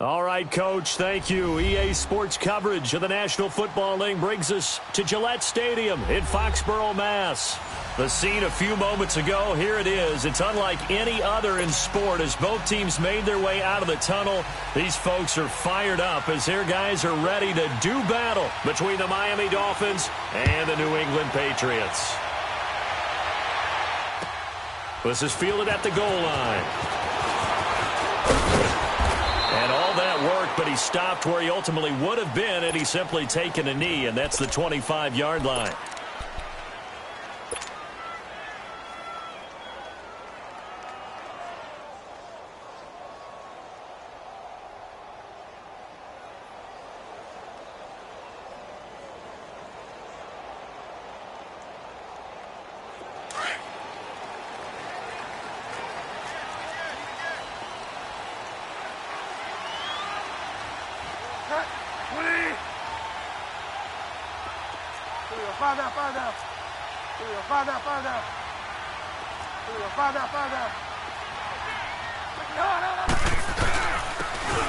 All right, Coach, thank you. EA Sports coverage of the National Football League brings us to Gillette Stadium in Foxborough, Mass. The scene a few moments ago, here it is. It's unlike any other in sport as both teams made their way out of the tunnel. These folks are fired up as their guys are ready to do battle between the Miami Dolphins and the New England Patriots. This is fielded at the goal line. And all that worked, but he stopped where he ultimately would have been had he simply taken a knee, and that's the 25-yard line.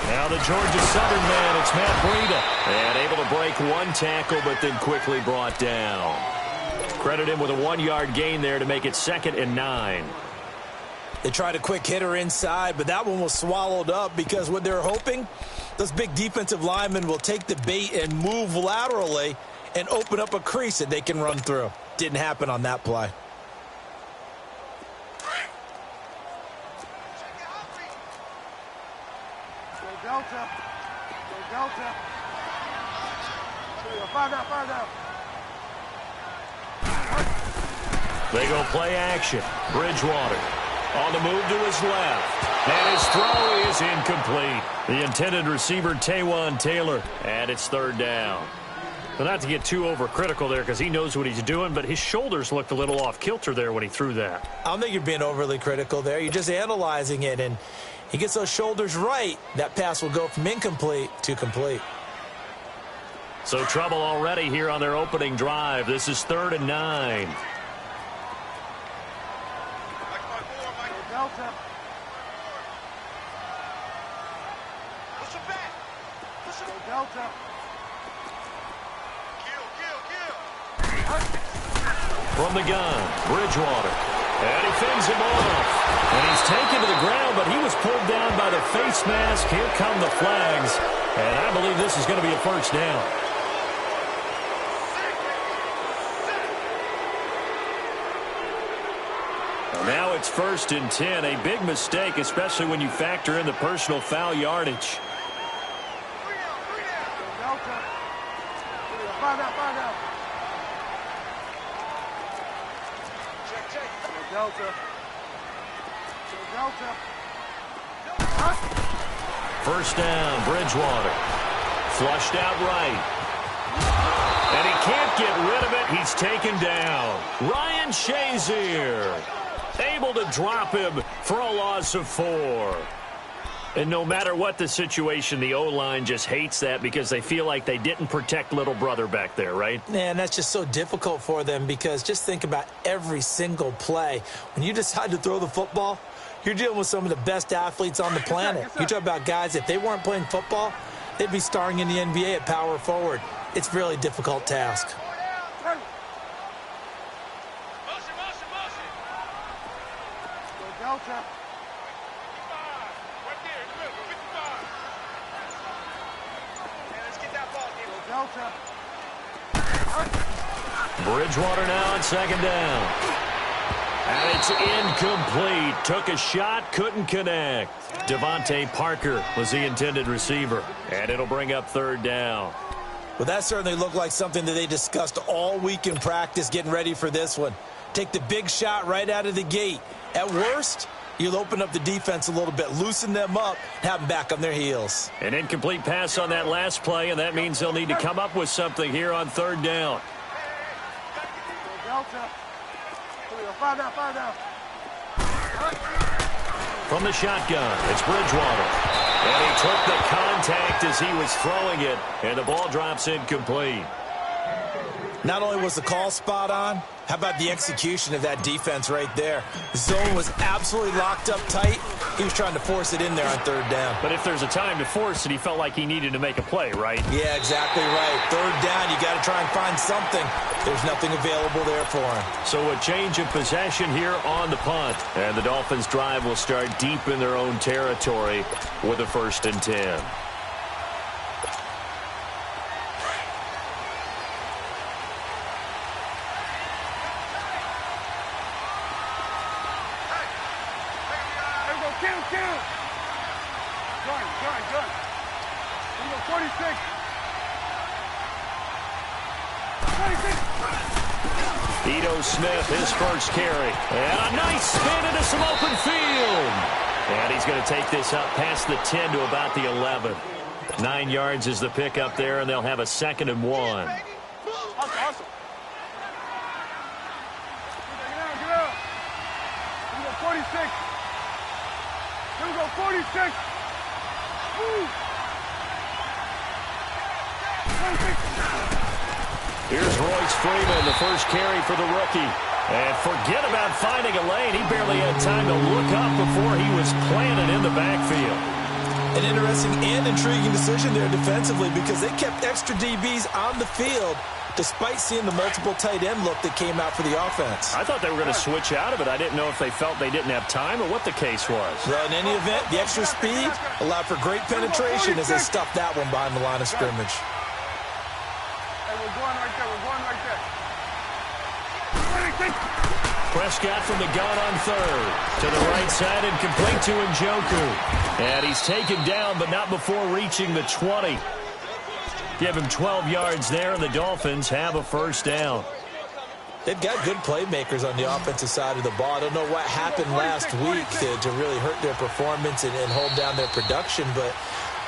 Now the Georgia Southern man, it's Matt Breida. And able to break one tackle, but then quickly brought down. Credit him with a 1-yard gain there to make it 2nd and 9. They tried a quick hitter inside, but that one was swallowed up because what they're hoping, those big defensive linemen will take the bait and move laterally and open up a crease that they can run through. Didn't happen on that play. Delta. Delta. Find out. They go play action. Bridgewater on the move to his left. And his throw is incomplete. The intended receiver, Taywan Taylor. And it's 3rd down. Well, not to get too overcritical there because he knows what he's doing, but his shoulders looked a little off kilter there when he threw that. I don't think you're being overly critical there. You're just analyzing it, and he gets those shoulders right. That pass will go from incomplete to complete. So trouble already here on their opening drive. This is 3rd and 9. Delta. Delta. From the gun, Bridgewater. And he fends him off. And he's taken to the ground, but he was pulled down by the face mask. Here come the flags. And I believe this is going to be a 1st down. And now it's 1st and 10. A big mistake, especially when you factor in the personal foul yardage. Delta. Find out. Delta. First down, Bridgewater. Flushed out right. And he can't get rid of it. He's taken down. Ryan Shazier able to drop him for a loss of 4. And no matter what the situation, the O-line just hates that because they feel like they didn't protect little brother back there, right? Man, that's just so difficult for them because just think about every single play. When you decide to throw the football, you're dealing with some of the best athletes on the planet. You talk about guys, if they weren't playing football, they'd be starring in the NBA at power forward. It's a really difficult task. Delta. Bridgewater now on 2nd down. And it's incomplete. Took a shot, couldn't connect. Devontae Parker was the intended receiver. And it'll bring up 3rd down. Well, that certainly looked like something that they discussed all week in practice getting ready for this one. Take the big shot right out of the gate. At worst, you'll open up the defense a little bit, loosen them up, have them back on their heels. An incomplete pass on that last play, and that means they'll need to come up with something here on 3rd down. Delta. Find out. From the shotgun, it's Bridgewater. And he took the contact as he was throwing it, and the ball drops incomplete. Not only was the call spot on, how about the execution of that defense right there? The zone was absolutely locked up tight. He was trying to force it in there on third down. But if there's a time to force it, he felt like he needed to make a play, right? Yeah, exactly right. Third down, you got to try and find something. There's nothing available there for him. So a change of possession here on the punt. And the Dolphins' drive will start deep in their own territory with a 1st and 10. Smith, his first carry. And a nice spin into some open field. And he's going to take this up past the 10 to about the 11. 9 yards is the pickup there, and they'll have a 2nd and 1. Awesome. Get out. Here we go, 46. Here we go, 46. Woo. 46. Here's Royce Freeman, the first carry for the rookie. And forget about finding a lane. He barely had time to look up before he was planted in the backfield. An interesting and intriguing decision there defensively because they kept extra DBs on the field despite seeing the multiple tight end look that came out for the offense. I thought they were going to switch out of it. I didn't know if they felt they didn't have time or what the case was. Well, in any event, the extra speed allowed for great penetration as they stuffed that one behind the line of scrimmage. We're going right there. We're going right there. Prescott from the gun on third. To the right side and complete to Njoku. And he's taken down, but not before reaching the 20. Give him 12 yards there, and the Dolphins have a 1st down. They've got good playmakers on the offensive side of the ball. I don't know what happened last week to really hurt their performance and hold down their production, but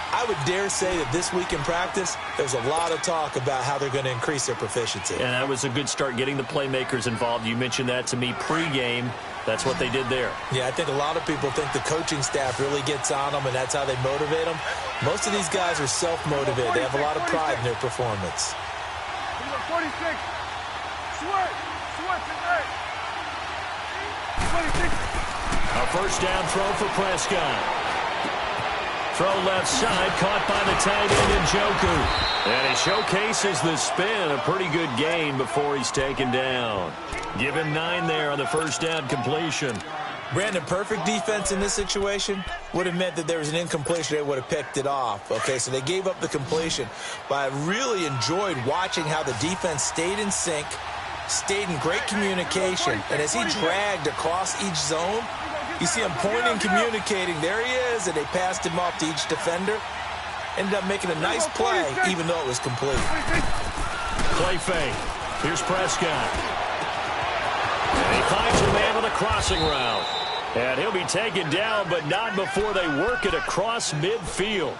I would dare say that this week in practice, there's a lot of talk about how they're going to increase their proficiency. And that was a good start getting the playmakers involved. You mentioned that to me pregame. That's what they did there. Yeah, I think a lot of people think the coaching staff really gets on them, and that's how they motivate them. Most of these guys are self-motivated. They have a lot of pride in their performance. 46. Sweat tonight. 26. A 1st down throw for Prescott. Throw left side, caught by the tight end Njoku. And he showcases the spin, a pretty good gain before he's taken down. Give him 9 there on the 1st down completion. Brandon, perfect defense in this situation would have meant that there was an incompletion. They would have picked it off. Okay, so they gave up the completion. But I really enjoyed watching how the defense stayed in sync, stayed in great communication. And as he dragged across each zone, you see him pointing, communicating. There he is, and they passed him off to each defender. Ended up making a nice play, even though it was complete. Play fake. Here's Prescott. And he finds a man on the crossing route. And he'll be taken down, but not before they work it across midfield.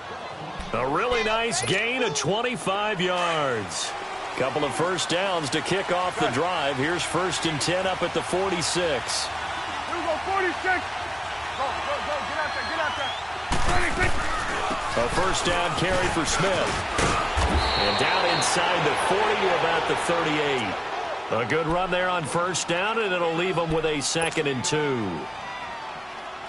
A really nice gain of 25 yards. Couple of 1st downs to kick off the drive. Here's 1st and 10 up at the 46. Here we go, 46. Go, get out there. 46. A 1st down carry for Smith. And down inside the 40 to about the 38. A good run there on 1st down, and it'll leave them with a 2nd and 2.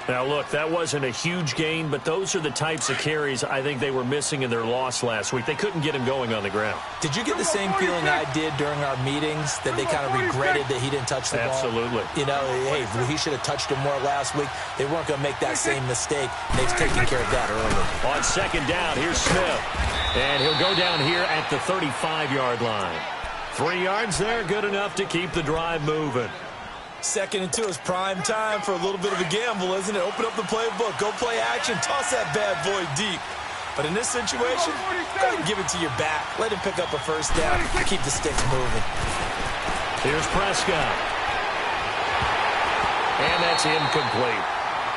Now, look, that wasn't a huge gain, but those are the types of carries I think they were missing in their loss last week. They couldn't get him going on the ground. Did you get the same feeling I did during our meetings, that they kind of regretted that he didn't touch the ball? Absolutely. You know, hey, he should have touched him more last week. They weren't going to make that same mistake. They've taken care of that early. On 2nd down, here's Smith. And he'll go down here at the 35-yard line. 3 yards there, good enough to keep the drive moving. 2nd and 2 is prime time for a little bit of a gamble, isn't it? Open up the playbook, go play action, toss that bad boy deep. But in this situation, go ahead and give it to your back. Let him pick up a 1st down, keep the sticks moving. Here's Prescott. And that's incomplete.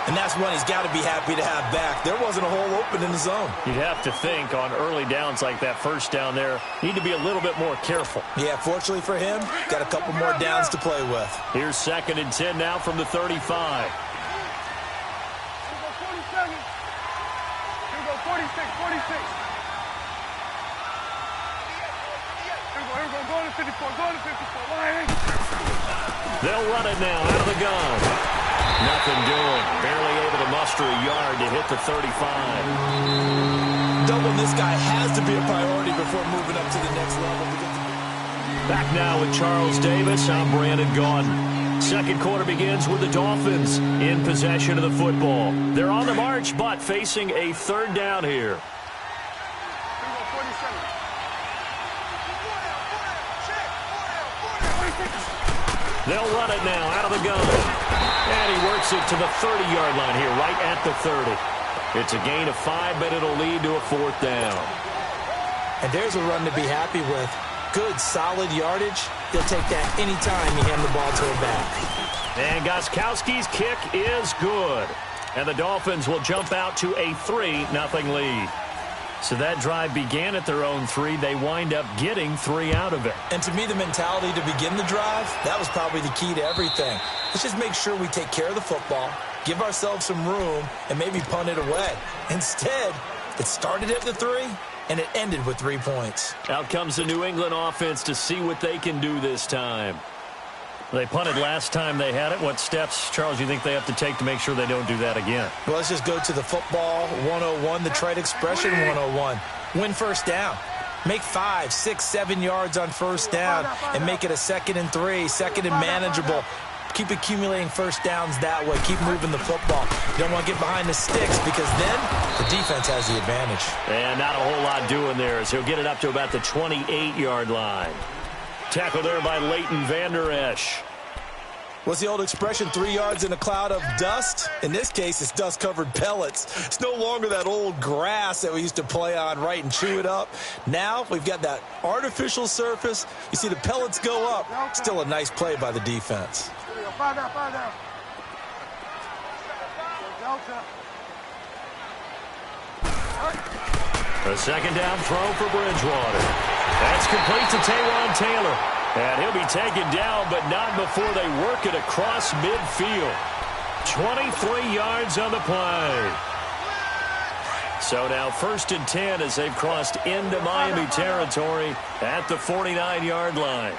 And that's one he's got to be happy to have back. There wasn't a hole open in the zone. You'd have to think on early downs like that 1st down there, need to be a little bit more careful. Yeah, fortunately for him, got a couple more downs to play with. Here's 2nd and 10 now from the 35. Here we go, 47. Here we go, 46. Here we go, Go to 54. Go to 54. Line. They'll run it now out of the gun. Nothing doing. Barely able to muster a yard to hit the 35. Doubling this guy has to be a priority before moving up to the next level. Back now with Charles Davis. I'm Brandon Gaudin. Second quarter begins with the Dolphins in possession of the football. They're on the march, but facing a third down here. They'll run it now out of the gun. And he works it to the 30-yard line here, right at the 30. It's a gain of 5, but it'll lead to a fourth down. And there's a run to be happy with. Good, solid yardage. He'll take that anytime you hand the ball to him back. And Gostkowski's kick is good. And the Dolphins will jump out to a 3-0 lead. So that drive began at their own 3. They wind up getting 3 out of it. And to me, the mentality to begin the drive, that was probably the key to everything. Let's just make sure we take care of the football, give ourselves some room, and maybe punt it away. Instead, it started at the 3, and it ended with 3 points. Out comes the New England offense to see what they can do this time. They punted last time they had it. What steps, Charles, you think they have to take to make sure they don't do that again? Well, let's just go to the football 101, the trade expression 101. Win first down. Make 5, 6, 7 yards on first down and make it a 2nd and 3, 2nd and manageable. Keep accumulating first downs that way. Keep moving the football. You don't want to get behind the sticks because then the defense has the advantage. And not a whole lot doing there as he'll get it up to about the 28-yard line. Tackle there by Leighton Vander Esch. What's the old expression, 3 yards in a cloud of dust? In this case, it's dust-covered pellets. It's no longer that old grass that we used to play on, right, and chew it up. Now we've got that artificial surface. You see the pellets go up. Still a nice play by the defense. 5 down, 5 down. Delta. A second down throw for Bridgewater. That's complete to Taywan Taylor. And he'll be taken down, but not before they work it across midfield. 23 yards on the play. So now 1st and 10 as they've crossed into Miami territory at the 49-yard line.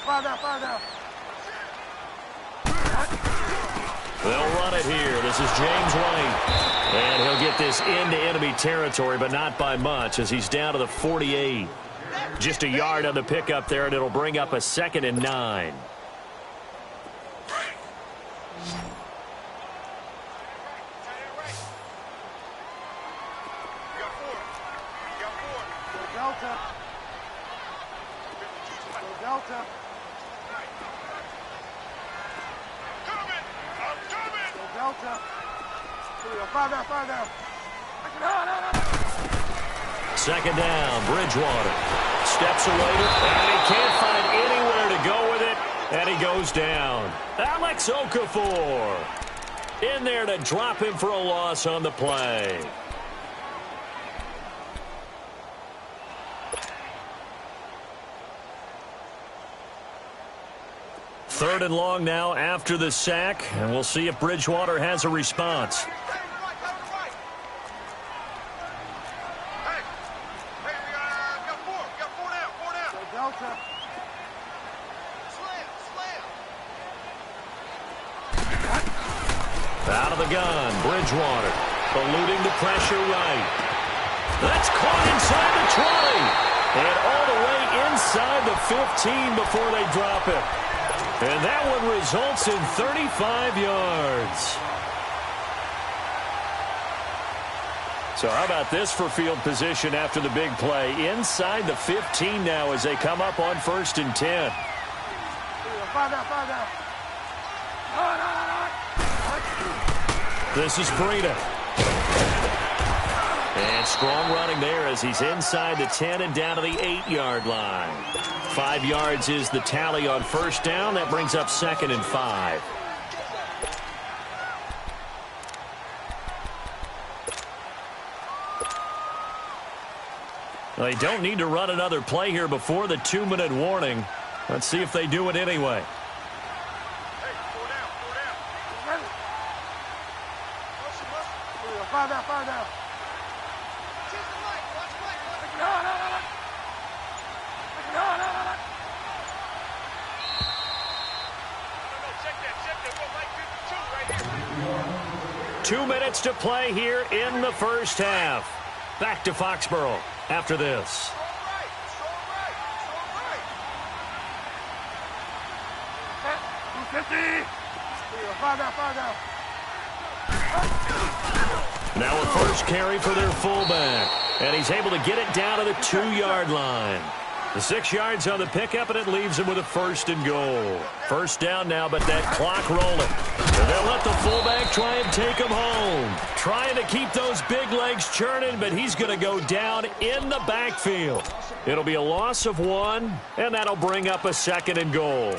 Five down. They'll run it here. This is James White. And he'll get this into enemy territory, but not by much as he's down to the 48. Just a yard on the pickup there, and it'll bring up a 2nd and 9. Delta. Delta. 5 down. Second down, Bridgewater. Steps away, and he can't find anywhere to go with it, and he goes down. Alex Okafor in there to drop him for a loss on the play. Third and long now after the sack, and we'll see if Bridgewater has a response. Out of the gun, Bridgewater, eluding the pressure right. That's caught inside the 20, and all the way inside the 15 before they drop it. And that one results in 35 yards. So how about this for field position after the big play? Inside the 15 now as they come up on 1st and 10. 5 down. This is Breida. And strong running there as he's inside the 10 and down to the 8-yard line. 5 yards is the tally on first down. That brings up 2nd and 5. They don't need to run another play here before the 2-minute warning. Let's see if they do it anyway. fire down. Check that. 2 minutes to play here in the first half. Back to Foxborough after this. Fire down. Now a first carry for their fullback. And he's able to get it down to the 2-yard line. The 6 yards on the pickup, and it leaves him with a 1st and goal. First down now, but that clock rolling. And they'll let the fullback try and take him home. Trying to keep those big legs churning, but he's going to go down in the backfield. It'll be a loss of 1, and that'll bring up a 2nd and goal.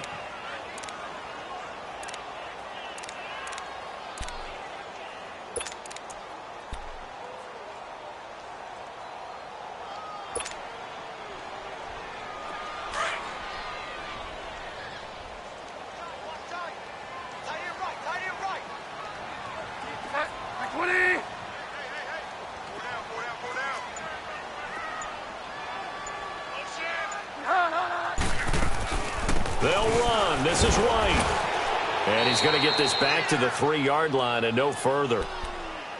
They'll run. This is White. And he's going to get this back to the 3-yard line and no further.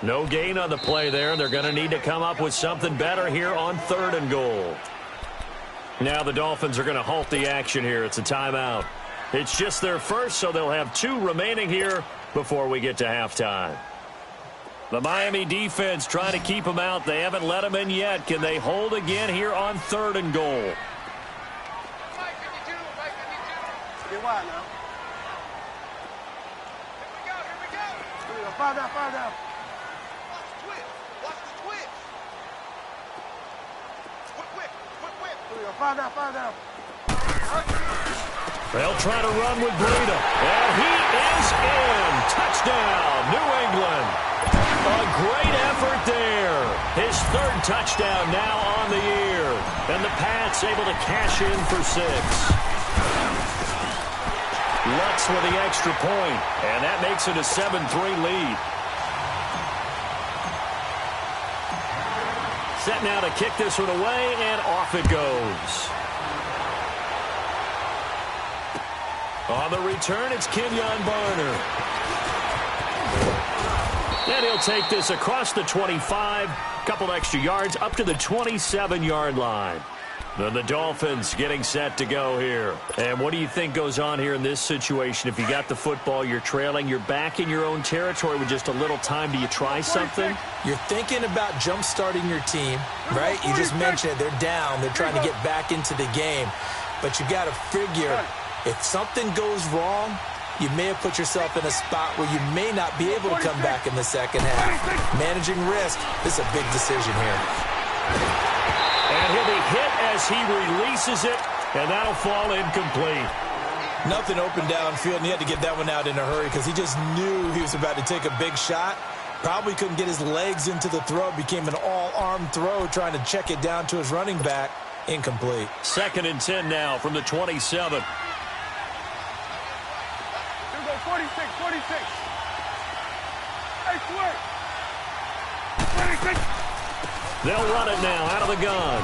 No gain on the play there, and they're going to need to come up with something better here on 3rd and goal. Now the Dolphins are going to halt the action here. It's a timeout. It's just their first, so they'll have 2 remaining here before we get to halftime. The Miami defense trying to keep them out. They haven't let them in yet. Can they hold again here on 3rd and goal? Get wide now. Here we go. Fire down. Watch the twitch. Quick. Fire down. They'll try to run with Breida. And he is in. Touchdown, New England. A great effort there. His 3rd touchdown now on the year. And the Pats able to cash in for 6. Lutz with the extra point, and that makes it a 7-3 lead. Set now to kick this one away, and off it goes. On the return, it's Kenyon Barner. And he'll take this across the 25, couple extra yards, up to the 27-yard line. Then the Dolphins getting set to go here. And what do you think goes on here in this situation? If you got the football, you're trailing, you're back in your own territory with just a little time. Do you try something? You're thinking about jump-starting your team, right? You just mentioned it. They're down. They're trying to get back into the game. But you got to figure, if something goes wrong, you may have put yourself in a spot where you may not be able to come back in the second half. Managing risk, this is a big decision here. And he'll be hit as he releases it, and that'll fall incomplete. Nothing open downfield, and he had to get that one out in a hurry because he just knew he was about to take a big shot. Probably couldn't get his legs into the throw. Became an all-arm throw, trying to check it down to his running back. Incomplete. 2nd and 10 now from the 27. Here we go, 46. Hey, switch. 46. They'll run it now out of the gun.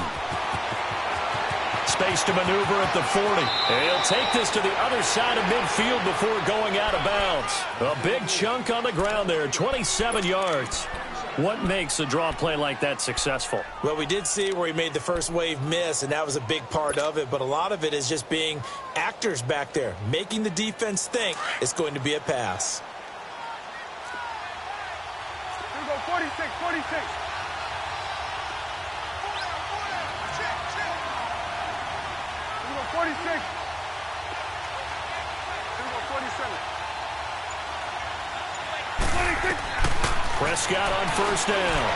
Space to maneuver at the 40. And he'll take this to the other side of midfield before going out of bounds. A big chunk on the ground there, 27 yards. What makes a draw play like that successful? Well, we did see where he made the first wave miss, and that was a big part of it. But a lot of it is just being actors back there, making the defense think it's going to be a pass. Here we go, 46. Here we go, 46. Here we go, 47. 26. Prescott on first down.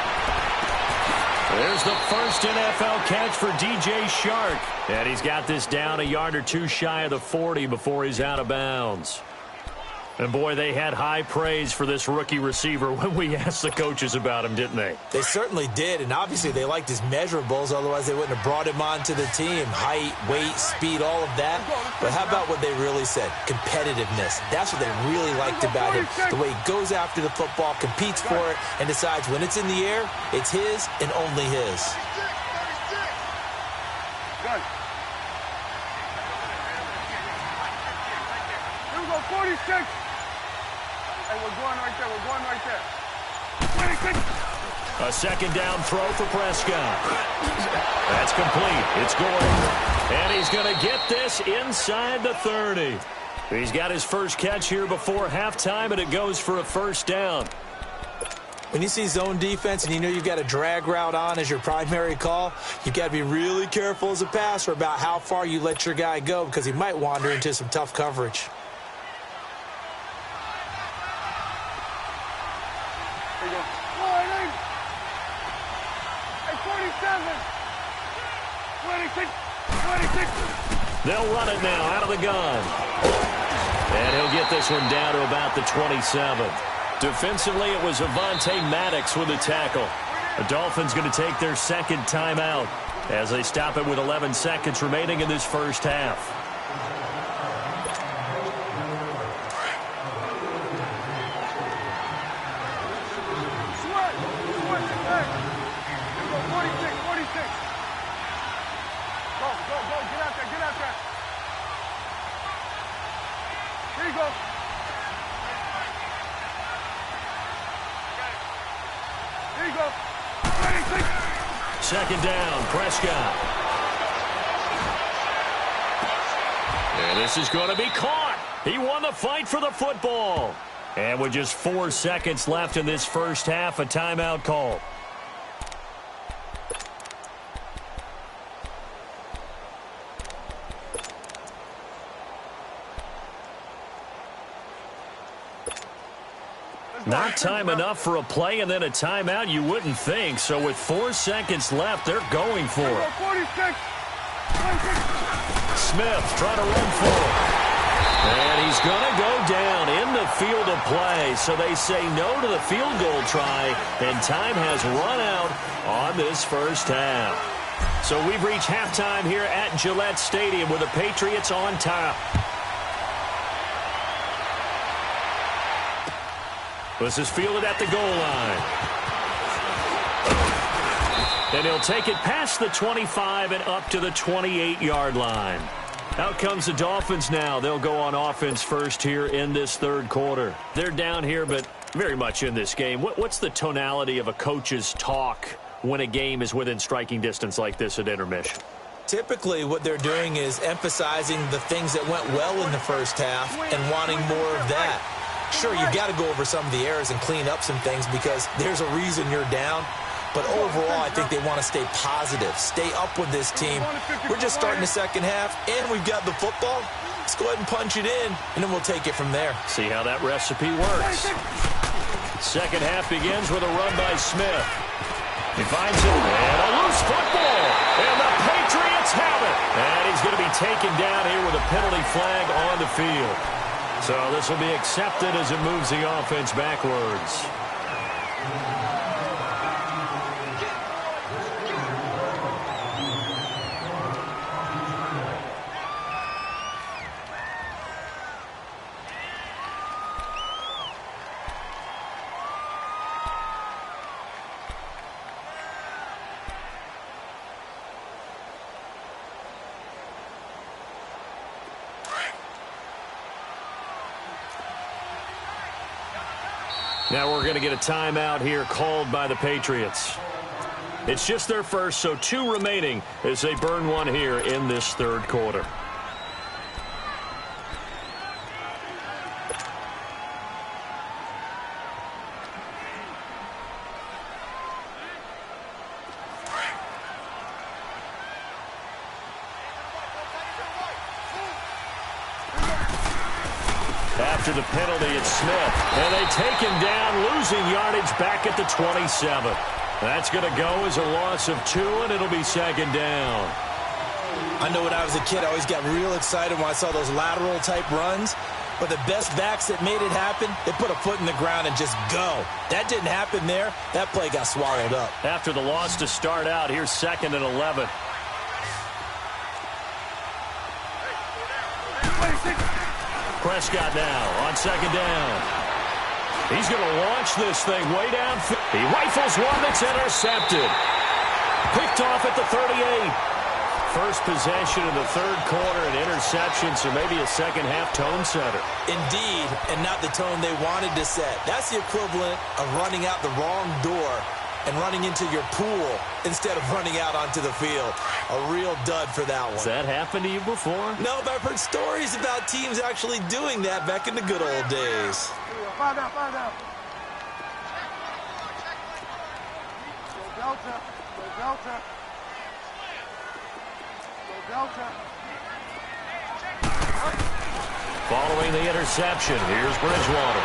There's the first NFL catch for DJ Shark. And he's got this down a yard or 2 shy of the 40 before he's out of bounds. And, boy, they had high praise for this rookie receiver when we asked the coaches about him, didn't they? They certainly did, and obviously they liked his measurables. Otherwise, they wouldn't have brought him onto the team. Height, weight, speed, all of that. But how about what they really said? Competitiveness. That's what they really liked about him. The way he goes after the football, competes for it, and decides when it's in the air, it's his and only his. Good. Here we go, 46. Hey, we're going right there. We're going right there. 26. A second down throw for Prescott. That's complete. It's Gordon. And he's going to get this inside the 30. He's got his first catch here before halftime, and it goes for a first down. When you see zone defense and you know you've got a drag route on as your primary call, you've got to be really careful as a passer about how far you let your guy go because he might wander into some tough coverage. There you go. Hey, 47. 26. They'll run it now out of the gun. And he'll get this one down to about the 27. Defensively, it was Avonte Maddox with the tackle. The Dolphins going to take their second timeout as they stop it with 11 seconds remaining in this first half. Sweat. Hey. Here we go, 46. Go. Get out there. Here you go. Here you go. 26. Second down, Prescott. And this is going to be caught. He won the fight for the football. And with just 4 seconds left in this first half, a timeout call. Not time enough for a play and then a timeout, you wouldn't think. So with 4 seconds left, they're going for it. 46. Smith trying to run for it. And he's going to go down in the field of play. So they say no to the field goal try, and time has run out on this first half. So we've reached halftime here at Gillette Stadium with the Patriots on top. This is fielded at the goal line. And he'll take it past the 25 and up to the 28-yard line. Out comes the Dolphins now. They'll go on offense first here in this third quarter. They're down here, but very much in this game. What's the tonality of a coach's talk when a game is within striking distance like this at intermission? Typically, what they're doing is emphasizing the things that went well in the first half and wanting more of that. Sure, you've got to go over some of the errors and clean up some things because there's a reason you're down. But overall, I think they want to stay positive, stay up with this team. We're just starting the second half, and we've got the football. Let's go ahead and punch it in, and then we'll take it from there. See how that recipe works. Second half begins with a run by Smith. He finds it, and a loose football. And the Patriots have it. And he's going to be taken down here with a penalty flag on the field. So this will be accepted as it moves the offense backwards. Now we're going to get a timeout here called by the Patriots. It's just their first, so 2 remaining as they burn one here in this third quarter. After the penalty, it's Smith. And they take him down, losing yardage back at the 27. That's going to go as a loss of 2, and it'll be second down. I know when I was a kid, I always got real excited when I saw those lateral-type runs. But the best backs that made it happen, they put a foot in the ground and just go. That didn't happen there. That play got swallowed up. After the loss to start out, here's 2nd and 11. Prescott now on 2nd down. He's going to launch this thing way down. He rifles one that's intercepted. Picked off at the 38. First possession of the 3rd quarter, an interception, so maybe a second-half tone setter. Indeed, and not the tone they wanted to set. That's the equivalent of running out the wrong door and running into your pool instead of running out onto the field. A real dud for that one. Has that happened to you before? No, but I've heard stories about teams actually doing that back in the good old days. Find out. Go Delta. Following the interception, here's Bridgewater.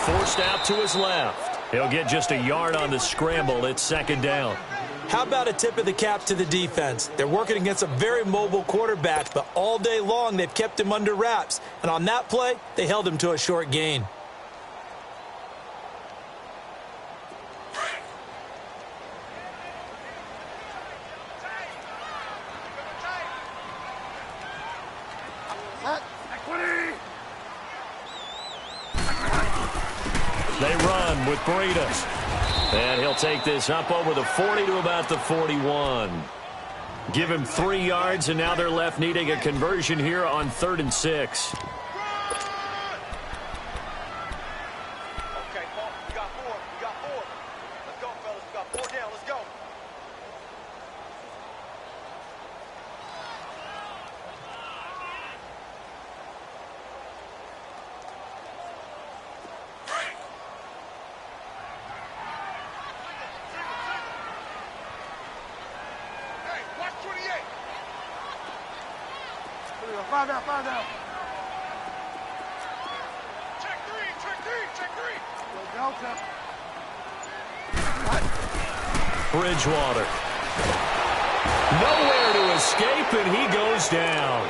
Forced out to his left. He'll get just a yard on the scramble. It's 2nd down. How about a tip of the cap to the defense? They're working against a very mobile quarterback, but all day long they've kept him under wraps. And on that play, they held him to a short gain. They run with Breida. And he'll take this up over the 40 to about the 41. Give him 3 yards, and now they're left needing a conversion here on 3rd and 6. Okay, Paul, we got 4. Let's go, fellas. We got 4 down. Let's go. Find out. Check three. Go Delta. Bridgewater. Nowhere to escape, and he goes down.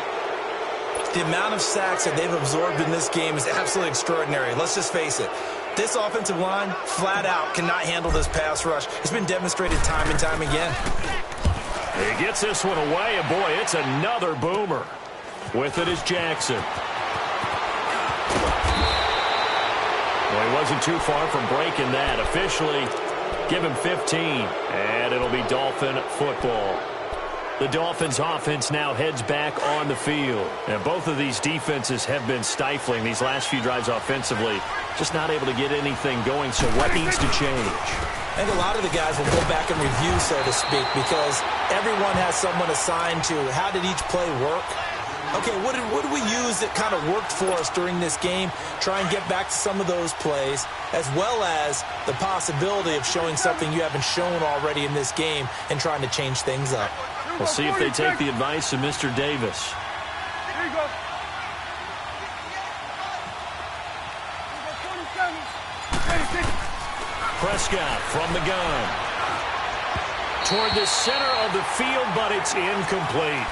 The amount of sacks that they've absorbed in this game is absolutely extraordinary. Let's just face it. This offensive line, flat out, cannot handle this pass rush. It's been demonstrated time and time again. He gets this one away, and boy, it's another boomer. With it is Jackson. Well, he wasn't too far from breaking that. Officially, give him 15, and it'll be Dolphin football. The Dolphins' offense now heads back on the field. And both of these defenses have been stifling these last few drives offensively. Just not able to get anything going, so what needs to change? I think a lot of the guys will go back and review, so to speak, because everyone has someone assigned to how did each play work. Okay, what did we use that kind of worked for us during this game? Try and get back to some of those plays, as well as the possibility of showing something you haven't shown already in this game and trying to change things up. We'll see if they take the advice of Mr. Davis. Here you go. 47. Prescott from the gun. Toward the center of the field, but it's incomplete.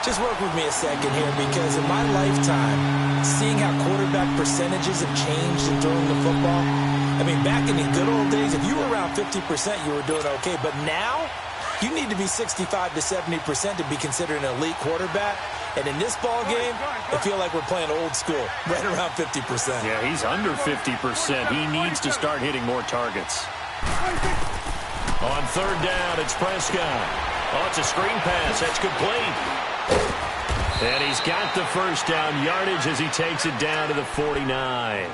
Just work with me a second here, because in my lifetime, seeing how quarterback percentages have changed in throwing the football, I mean, back in the good old days, if you were around 50%, you were doing okay. But now, you need to be 65 to 70% to be considered an elite quarterback. And in this ball game, I feel like we're playing old school, right around 50%. Yeah, he's under 50%. He needs to start hitting more targets. On 3rd down, it's Prescott. Oh, it's a screen pass. That's complete. And he's got the first down yardage as he takes it down to the 49.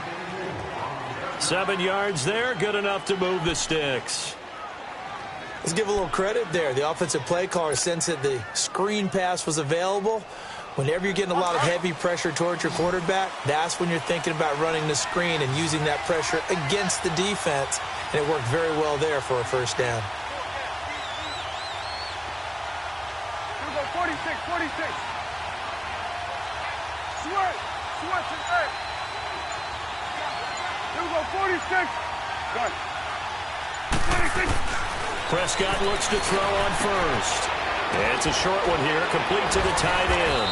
7 yards there, good enough to move the sticks. Let's give a little credit there. The offensive play caller sensed that the screen pass was available. Whenever you're getting a lot of heavy pressure towards your quarterback, that's when you're thinking about running the screen and using that pressure against the defense. And it worked very well there for a first down. Here we go, 46. Switch and hey. Here we go, 46. Good. 46. Prescott looks to throw on first. It's a short one here, complete to the tight end.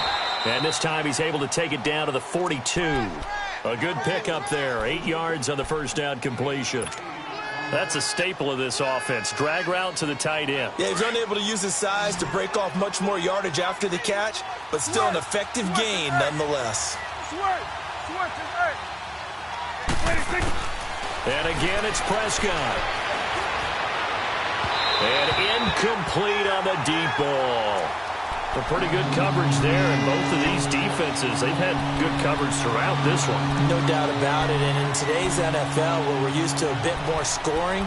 And this time he's able to take it down to the 42. A good pickup there. 8 yards on the first down completion. That's a staple of this offense. Drag route to the tight end. Yeah, he's unable to use his size to break off much more yardage after the catch, but still an effective gain nonetheless. And again, it's Prescott. And incomplete on the deep ball. A pretty good coverage there, and both of these defenses, they've had good coverage throughout this one. No doubt about it, and in today's NFL, where we're used to a bit more scoring,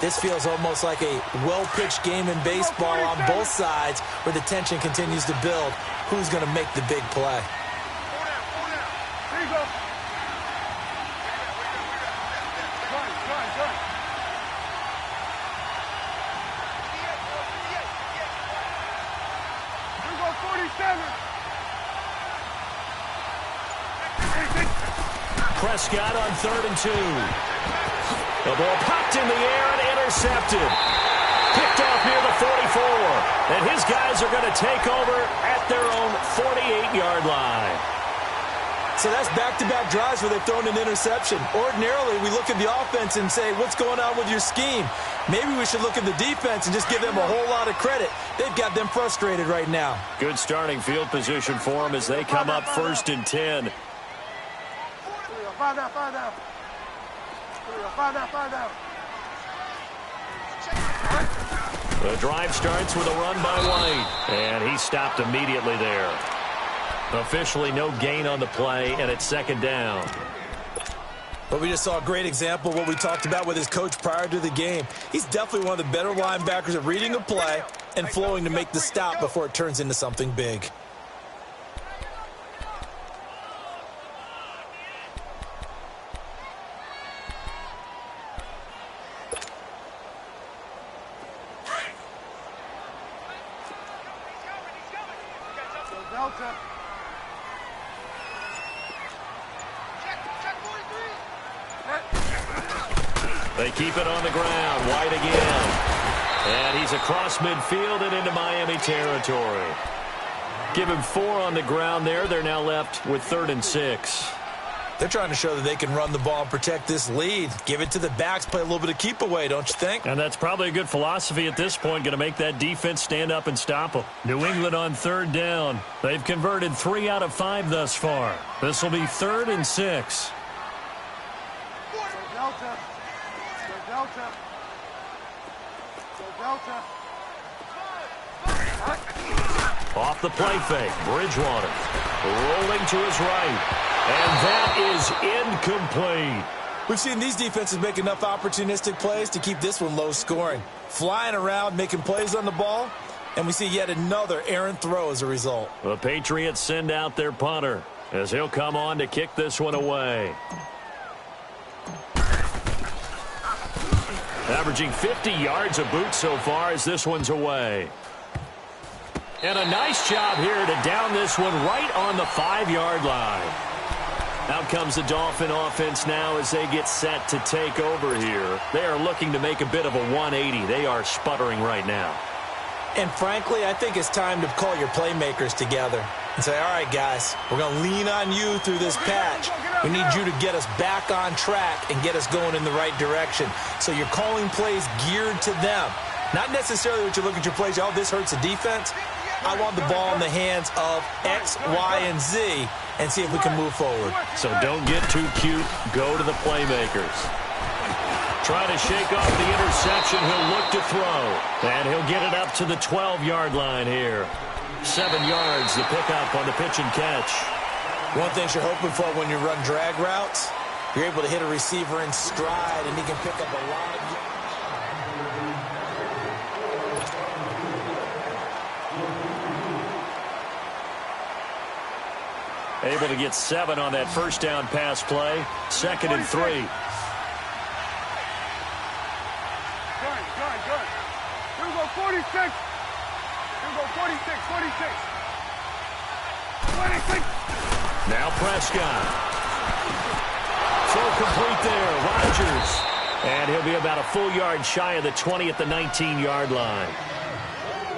this feels almost like a well-pitched game in baseball on both sides, where the tension continues to build. Who's going to make the big play? There you go. Run. 47. Prescott on 3rd and 2. The ball popped in the air and intercepted. Picked off near the 44. And his guys are going to take over at their own 48-yard line. So that's back-to-back drives where they've thrown an interception. Ordinarily, we look at the offense and say, what's going on with your scheme? Maybe we should look at the defense and just give them a whole lot of credit. They've got them frustrated right now. Good starting field position for them as they come up 1st and 10. Find out. The drive starts with a run by White, and he stopped immediately there. Officially no gain on the play, and it's 2nd down. But we just saw a great example of what we talked about with his coach prior to the game. He's definitely one of the better linebackers at reading a play and flowing to make the stop before it turns into something big. Delta. They keep it on the ground. White again. And he's across midfield and into Miami territory. Give him 4 on the ground there. They're now left with 3rd and 6. They're trying to show that they can run the ball and protect this lead. Give it to the backs, play a little bit of keep away, don't you think? And that's probably a good philosophy at this point, going to make that defense stand up and stop them. New England on 3rd down. They've converted 3 out of 5 thus far. This will be 3rd and 6. Delta. Off the play fake, Bridgewater rolling to his right, and that is incomplete. We've seen these defenses make enough opportunistic plays to keep this one low scoring. Flying around, making plays on the ball, and we see yet another errant throw as a result. The Patriots send out their punter as he'll come on to kick this one away. Averaging 50 yards a boot so far as this one's away. And a nice job here to down this one right on the 5-yard line. Out comes the Dolphin offense now as they get set to take over here. They are looking to make a bit of a 180. They are sputtering right now. And frankly, I think it's time to call your playmakers together and say, all right, guys, we're going to lean on you through this patch. We need you to get us back on track and get us going in the right direction. So you're calling plays geared to them. Not necessarily what you look at your plays, oh, this hurts the defense. I want the ball in the hands of X, Y, and Z and see if we can move forward. So don't get too cute. Go to the playmakers. Try to shake off the interception. He'll look to throw. And he'll get it up to the 12-yard line here. 7 yards, the pickup on the pitch and catch. One thing you're hoping for when you run drag routes, you're able to hit a receiver in stride, and he can pick up a lot of... Able to get 7 on that first down pass play. 2nd and 3. Good. Here we go, 46. Here we go, 46. 26. Now Prescott. Throw complete there. Rodgers. And he'll be about a full yard shy of the 20 at the 19-yard line.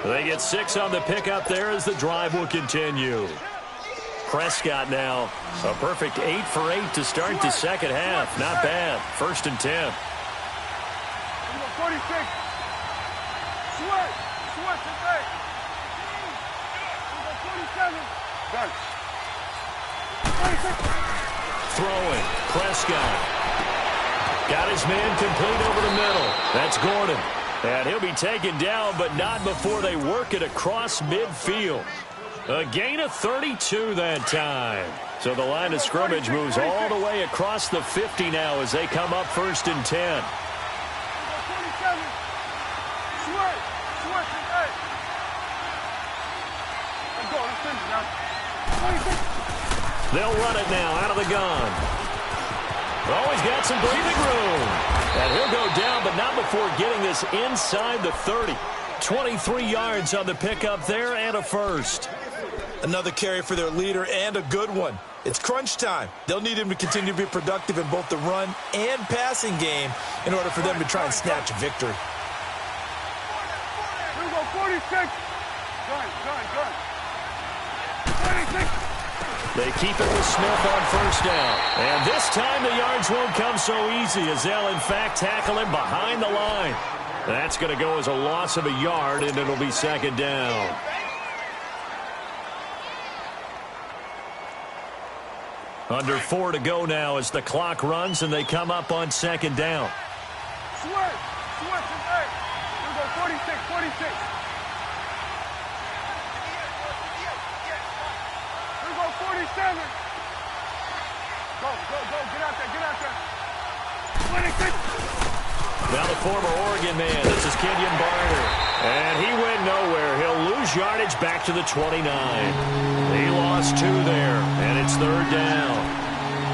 They get 6 on the pickup there as the drive will continue. Prescott now. A perfect 8 for 8 to start the second half. Not bad. 1st and 10. 46. Sweat. Sweat today. 47. Done. 26. Throwing. Prescott. Got his man complete over the middle. That's Gordon. And he'll be taken down, but not before they work it across midfield. A gain of 32 that time. So the line of scrimmage moves all the way across the 50 now as they come up 1st and 10. 27. Sweat. Sweat today. Let's go. Let's finish now. 26. They'll run it now out of the gun. Oh, he's got some breathing room. And he'll go down, but not before getting this inside the 30. 23 yards on the pickup there and a first. Another carry for their leader and a good one. It's crunch time. They'll need him to continue to be productive in both the run and passing game in order for them to try and snatch a victory. Here we go, 46. Gun. 26. They keep it with Smith on 1st down. And this time the yards won't come so easy as they'll, in fact, tackle him behind the line. That's going to go as a loss of a yard, and it'll be 2nd down. Under 4 to go now as the clock runs, and they come up on 2nd down. Sweat today. Here we go, 46. 46. Here we go, 47. Go. Get out there. 26. Now the former Oregon man, this is Kenyon Barner. And he went nowhere. He'll lose yardage back to the 29. He lost 2 there, and it's 3rd down.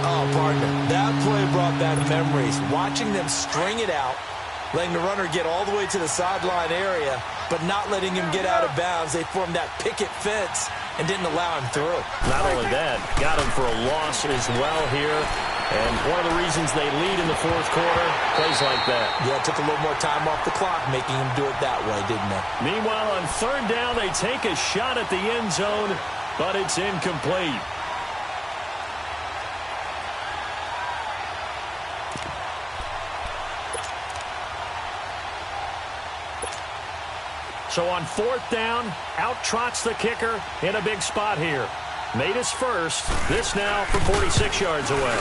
Oh, partner, that play brought back memories. Watching them string it out, letting the runner get all the way to the sideline area, but not letting him get out of bounds. They formed that picket fence and didn't allow him through. Not only that, got him for a loss as well here. And one of the reasons they lead in the 4th quarter, plays like that. Yeah, it took a little more time off the clock, making him do it that way, didn't it? Meanwhile, on 3rd down, they take a shot at the end zone, but it's incomplete. So on 4th down, out trots the kicker in a big spot here. Made his first. This now from 46 yards away.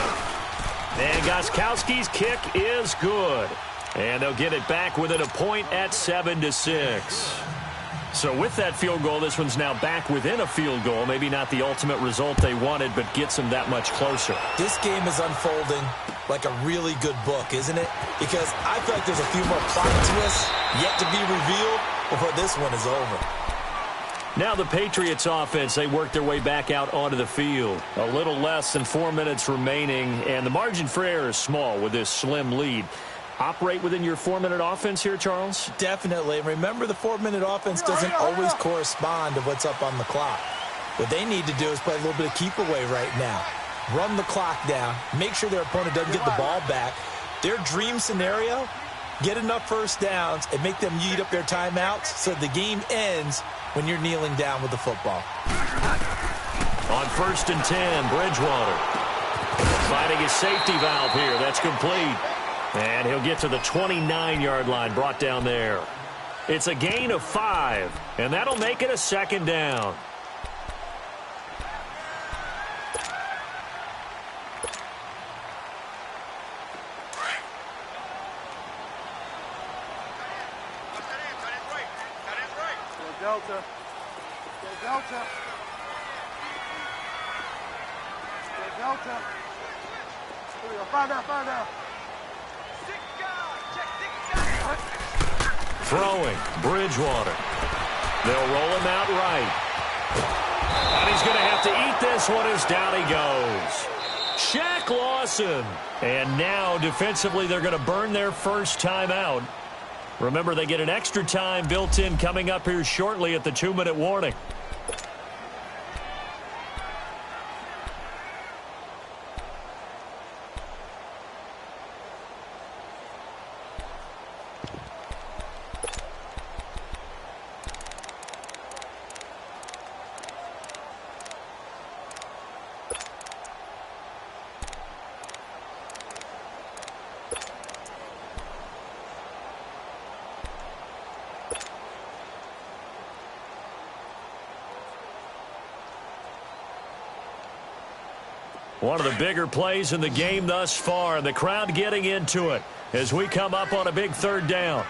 And Gostkowski's kick is good. And they'll get it back within a point at 7-6. So with that field goal, this one's now back within a field goal. Maybe not the ultimate result they wanted, but gets them that much closer. This game is unfolding like a really good book, isn't it? Because I feel like there's a few more plot twists yet to be revealed before this one is over. Now the Patriots offense, they work their way back out onto the field. A little less than 4 minutes remaining, and the margin for error is small with this slim lead. Operate within your 4-minute offense here, Charles? Definitely. Remember, the 4-minute offense doesn't always correspond to what's up on the clock. What they need to do is play a little bit of keep away right now. Run the clock down. Make sure their opponent doesn't get the ball back. Their dream scenario, get enough first downs and make them eat up their timeouts so the game ends when you're kneeling down with the football. On 1st and 10, Bridgewater finding his safety valve here. That's complete. And he'll get to the 29-yard line, brought down there. It's a gain of 5, and that'll make it a 2nd down. Delta. Delta. Delta. Here we go. 5 down. Throwing, Bridgewater. They'll roll him out right. And he's going to have to eat this one as down he goes. Shaq Lawson. And now, defensively, they're going to burn their first timeout. Remember, they get an extra time built in coming up here shortly at the 2-minute warning. One of the bigger plays in the game thus far, and the crowd getting into it as we come up on a big third down.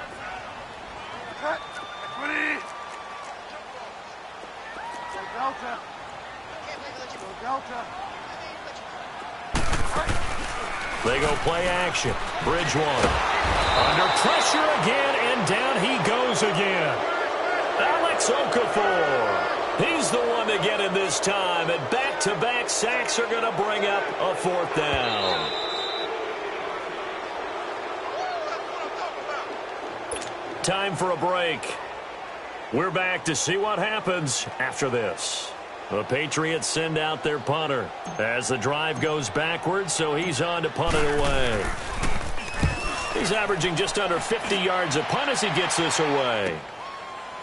They go play action. Bridgewater under pressure again, and down he goes again. Alex Okafor. He's the one to get him this time, and back-to-back sacks are going to bring up a fourth down. Time for a break. We're back to see what happens after this. The Patriots send out their punter as the drive goes backwards, so he's on to punt it away. He's averaging just under 50 yards a punt as he gets this away.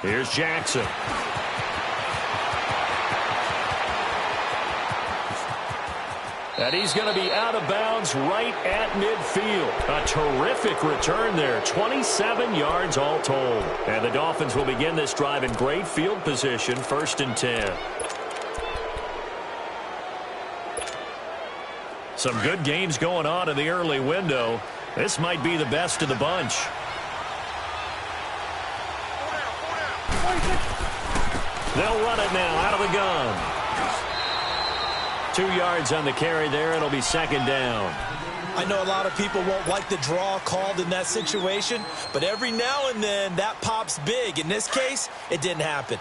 Here's Jackson. And he's going to be out of bounds right at midfield. A terrific return there. 27 yards all told. And the Dolphins will begin this drive in great field position, 1st and 10. Some good games going on in the early window. This might be the best of the bunch. They'll run it now out of the gun. 2 yards on the carry there. It'll be 2nd down. I know a lot of people won't like the draw called in that situation, but every now and then that pops big. In this case, it didn't happen.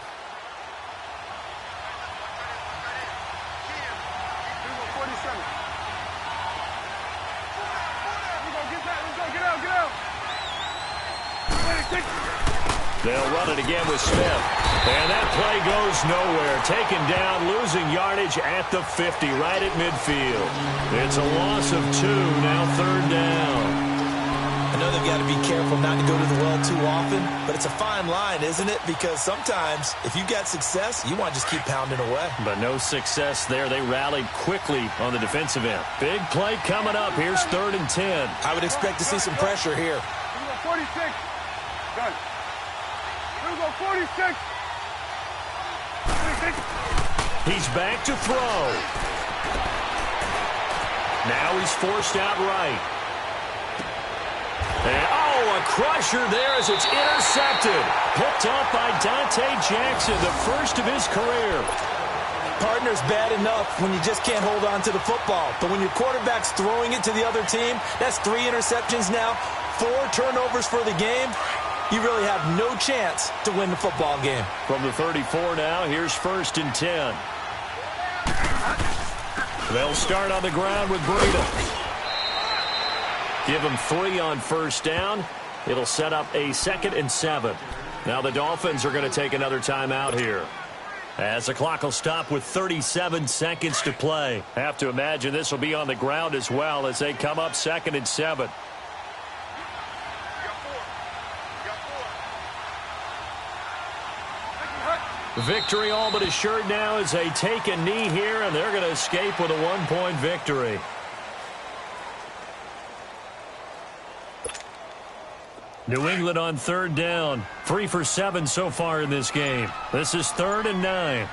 They'll run it again with Smith. And that play goes nowhere. Taken down, losing yardage at the 50, right at midfield. It's a loss of 2, now 3rd down. I know they've got to be careful not to go to the well too often, but it's a fine line, isn't it? Because sometimes, if you've got success, you want to just keep pounding away. But no success there. They rallied quickly on the defensive end. Big play coming up. Here's 3rd and 10. I would expect to see some pressure here. 46. Done. Here we go, 46. He's back to throw. Now he's forced out right. And, a crusher there as it's intercepted. Picked off by Dante Jackson, the first of his career. Partner's bad enough when you just can't hold on to the football. But when your quarterback's throwing it to the other team, that's 3 interceptions now, 4 turnovers for the game. You really have no chance to win the football game. From the 34 now, here's 1st and 10. They'll start on the ground with Breida. Give them 3 on 1st down. It'll set up a 2nd and 7. Now the Dolphins are going to take another timeout here, as the clock will stop with 37 seconds to play. Have to imagine this will be on the ground as well as they come up 2nd and 7. Victory all but assured now as they take a knee here, and they're going to escape with a 1-point victory. New England on 3rd down. 3 for 7 so far in this game. This is 3rd and 9.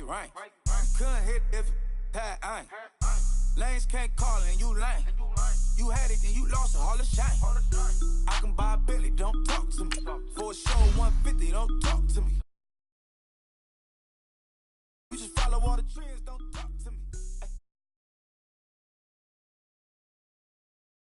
Right. Couldn't hit if had ain't. Lanes can't call and you lame. You had it and you lost it, all the shame. I can buy a Billy, don't talk to me.